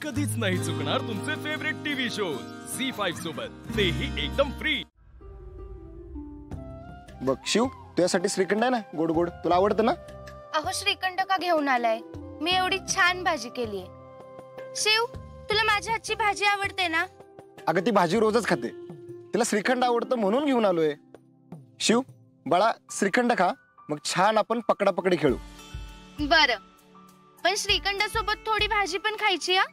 कधीच नाही चुकणार तुमचे फेवरेट टीव्ही शोज झी5 सोबत, तेही एकदम फ्री। बघ शिव, तुझ्यासाठी श्रीखंड आहे ना, गोड गोड, तुला आवडतं ना? अहो श्रीखंड का घेऊन आलाय? मी एवढी छान भाजी केलीये। शिव, तुला माझ्या हातची भाजी आवडते ना? अगं ती भाजी रोजच खाते, तिला श्रीखंड आवडतं म्हणून घेऊन आलोय। शिव बाळा, श्रीखंड खा, मग छान आपण पकडापकडी खेळू। बरं, पण श्रीखंड सोबत थोडी भाजी पण खायची हा।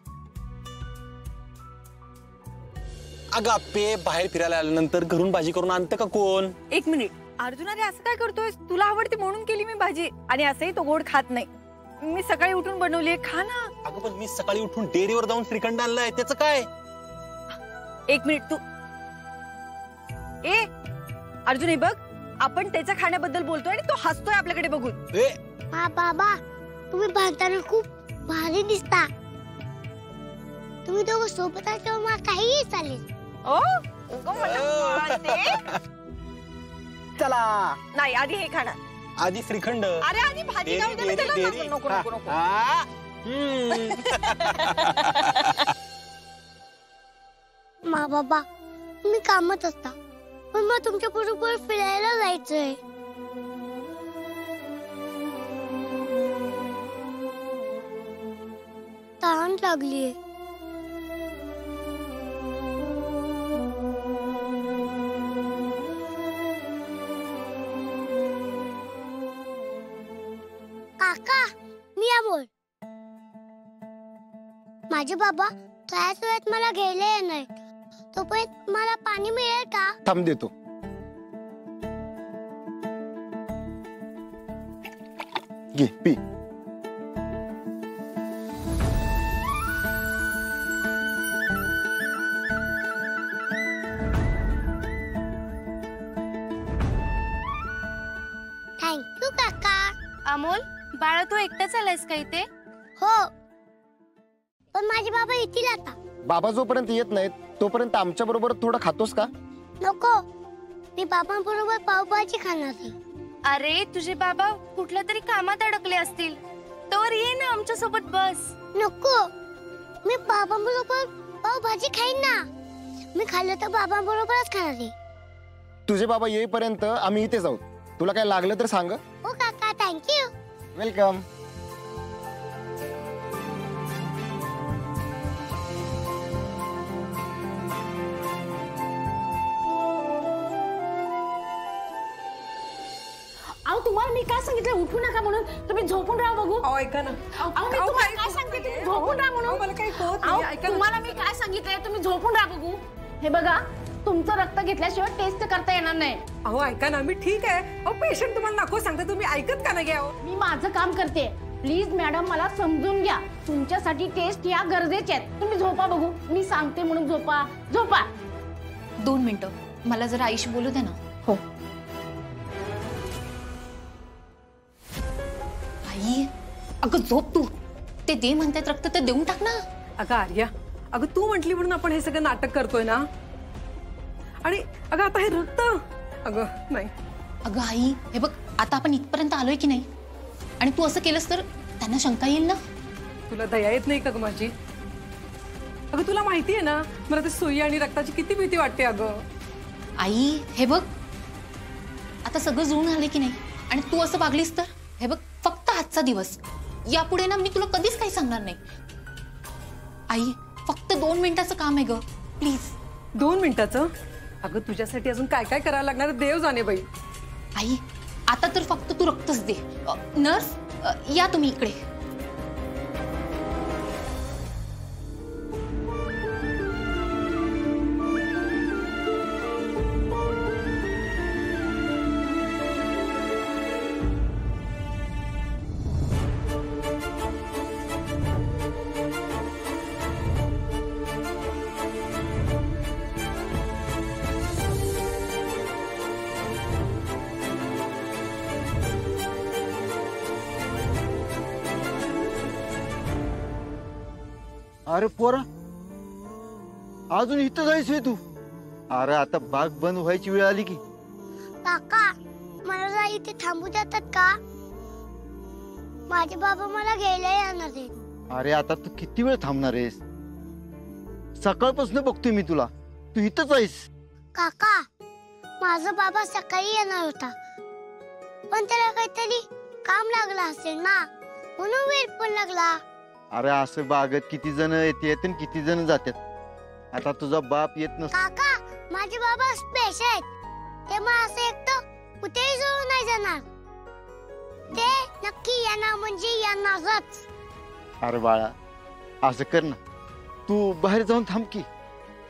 अगं आप्पे, बाहेर फिरायला आल्यानंतर घरून भाजी करून आणतं का कोण? एक मिनिट अर्जुन, अरे असं काय करतोय? तुला आवडते म्हणून केली मी भाजी, आणि असंही तो गोड खात नाही। मी सकाळी उठून बनवली, खा ना। अगं पण मी सकाळी उठून डेअरीवर जाऊन श्रीखंड आणलाय, त्याचं काय? एक मिनिट तू अर्जुन, हे बघ, आपण त्याच्या खाण्याबद्दल बोलतोय आणि तो हसतोय आपल्याकडे बघून। बाबा, तुम्ही भांडताना खूप भारी दिसता। तुम्ही दोघं सोबत असल्यावर मला काहीही चालेल। चला, नाही आधी हे खाणार, आधी श्रीखंड। अरे आधी भाजी खाऊ दे ना त्याला। नको नको नको। बाबा, तुम्ही कामात असता, पण मग तुमच्या बरोबर फिरायला जायचंय। तहान लागलीये। काका, मी अमोल। माझे बाबा थोड्याच वेळात मला घ्यायला येणार, तोपर्यंत मला पाणी मिळेल का? थांब देतो। घे पी। थँक्यू काका। अमोल बाळा, तू एकटाच आलायस का इथे? हो, पण माझे बाबा येतील आता। बाबा जोपर्यंत येत नाहीत तोपर्यंत आमच्या बरोबर थोडं खातोस का? नको, मी बाबांबरोबर पावभाजी खाणार आहे। अरे तुझे बाबा कुठल्या तरी कामात अडकले असतील, तर ये ना आमच्या सोबत बस। नको, मी बाबांबरोबर पावभाजी खाईन ना। मी खाल्लं तर बाबांबरोबरच खाणार आहे। तुझे बाबा येईपर्यंत आम्ही इथे जाऊ, तुला काय लागलं तर सांग। हो काका, थँक्यू। वेलकम। अहो तुम्हाला मी काय सांगितलं उठू नका म्हणून, तुम्ही झोपून राहा बघू। ऐका ना, अहो मी तुम्हाला काय सांगते, तुम्ही झोपून राहा म्हणून। मला काही होत नाही, ऐका ना। तुम्हाला मी काय सांगितलंय, तुम्ही झोपून राहा बघू। हे बघा, तुमचं रक्त घेतल्याशिवाय टेस्ट करता येणार नाही। अहो ऐका ना, मी ठीक आहे। अहो पेशंट तुम्हाला नको सांगते, तुम्ही ऐकत का नाही? घ्या, मी माझं काम करते, प्लीज मॅडम मला समजून घ्या। तुमच्यासाठी टेस्ट या गरजेच्या आहेत। तुम्ही झोपा बघू, मी सांगते म्हणून झोपा झोपा। 2 मिनिटं, मला जरा आईशी बोलू दे ना। हो। आई, अगं झोप तू, ते दे म्हणतात रक्त, ते देऊन टाक ना। अगं आर्या, अगं तू म्हटली म्हणून आपण हे सगळं नाटक करतोय ना। आणि अगं आता हे रक्त, अगं नाही। अगं आई, हे बघ, आता आपण इथपर्यंत आलोय की नाही, आणि तू असं केलंस तर त्यांना शंका येईल ना। तुला दया येत नाही का ग माझी? अगं तुला माहिती आहे ना, मला ते सुई आणि रक्ताची किती भीती वाटते। अगं आई, हे बघ, आता सगळं जुळून आले की नाही, आणि तू असं वागलीस तर हे बघ, फक्त आजचा दिवस, यापुढे ना मी तुला कधीच काही सांगणार नाही। आई, फक्त 2 मिनिटाचं काम आहे ग, प्लीज। 2 मिनिटाचं? अगं तुझ्यासाठी अजून काय काय करायला लागणार, देव जाणे बाई। आई, आता तर फक्त तू रक्तच दे। नर्स, या तुम्ही इकडे। अरे पोरा, अजून इथं जायचंय तू? अरे आता बाग बंद व्हायची वेळ आली की। काका, मला जरा इथे थांबू देतात का? माझे बाबा मला घ्यायला येणार आहेत। अरे आता तू किती वेळ थांबणार आहेस? सकाळपासून बघतोय मी तुला, तू इथंच आहेस. काका, माझा बाबा सकाळी येणार होता, पण त्याला काहीतरी काम लागलं असेल ना, म्हणून वेळ पण लागला. अरे असं बागेत किती जण येतात आणि किती जण जातात. आता तुझा बाप येत नस. काका, माझे बाबा स्पेशल आहेत. ते मला असं एकटं कुठेही सोडून नाही जाणार. ते नक्की येणार म्हणजे येणारच. अरे बाळा, असं कर ना, तू बाहेर जाऊन थांब की,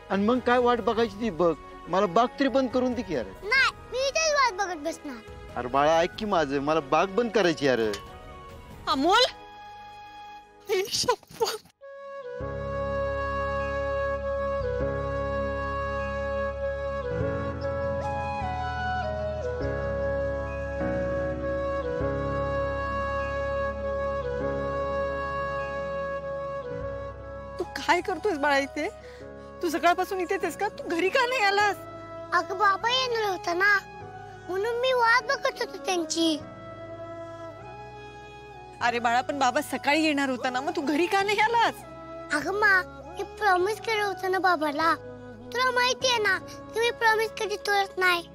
आणि मग काय वाट बघायची ती बघ. मला बाग तरी बंद करून दे की. अरे नाही, मी इथेच वाट बघत बसणार. अरे बाळा ऐक की माझं, मला बाग बंद करायची. अरे अमोल, तू काय करतोयस बाळा इथे? तू सकाळपासून इथेच आहेस का? तू घरी का नाही आलास? अगं बाबा येणार होता ना, म्हणून मी वाट बघत होतो त्यांची. अरे बाळा, पण बाबा सकाळी येणार होता ना, मग तू घरी का नाही आलास? अगं मा, मी प्रॉमिस केलं होतं ना बाबाला. तुला माहिती आहे ना की मी प्रॉमिस कधी तोडत नाही.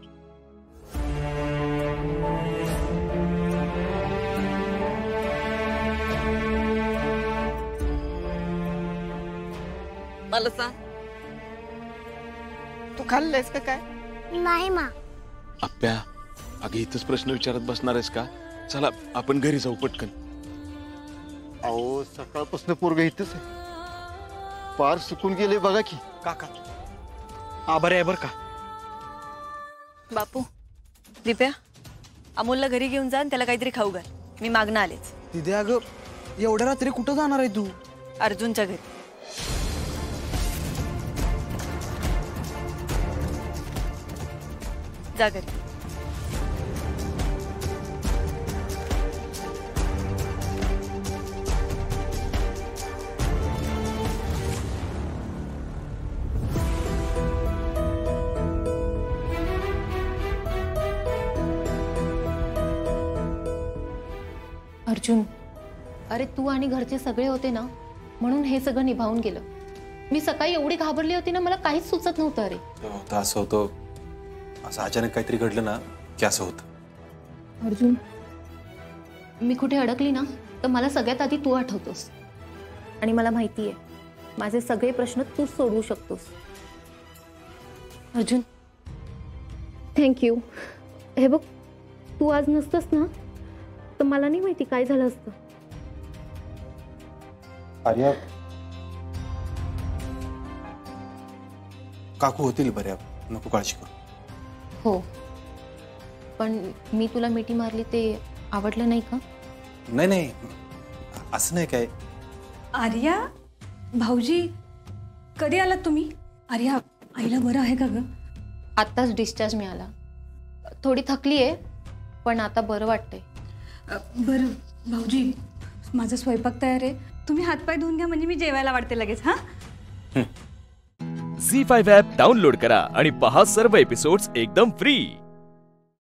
मला सांग, तू खाल्लंयस का काय? नाही मा. आप्या, अगं इथंच प्रश्न विचारत बसणार आहेस का? चला आपण घरी जाऊ पटकन. अहो सकाळपासून पोरग इथंच आहे, पार सुकून गेले बघा की. काका आभार आहे बर का. बापू, दिप्या, अमोलला घरी घेऊन जा आणि त्याला काहीतरी खाऊ घाल. मी मागणं आलेच. तिथे अगं एवढ्या रात्री कुठं जाणार आहे तू? अर्जुनच्या घरी. जा घरी. अर्जुन, अरे तू आणि घरचे सगळे होते ना, म्हणून हे सगळं निभावून गेलं. मी सकाळी एवढी घाबरली होती ना, मला काहीच सुचत नव्हतं. अरे असं होतं, असं अचानक काहीतरी घडलं ना की असं होतं. अर्जुन, मी कुठे अडकली ना तर मला सगळ्यात आधी तू आठवतोस, आणि मला माहिती आहे माझे सगळे प्रश्न तूच सोडवू शकतोस. अर्जुन, थँक्यू. हे बघ, तू आज नसतंस ना तर मला नाही माहिती काय झालं असतं. आर्या, काकू होतील बऱ्या, नको काळजी करू. हो, पण मी तुला मिठी मारली ते आवडलं नाही का? नाही नाही, असं नाही काय. आर्या, भाऊजी कधी आलात तुम्ही? आर्या, आईला बरं आहे का ग? आत्ताच डिस्चार्ज मिळाला. थोडी थकली आहे, पण आता बरं वाटतंय. बरं भाऊजी, माझा स्वयंपाक तयार आहे. तुम्ही हातपाय धुवून घ्या, म्हणजे मी जेवायला वाटते लगेच. हा, झी5 ॲप डाउनलोड करा आणि पहा सर्व एपिसोड्स एकदम फ्री.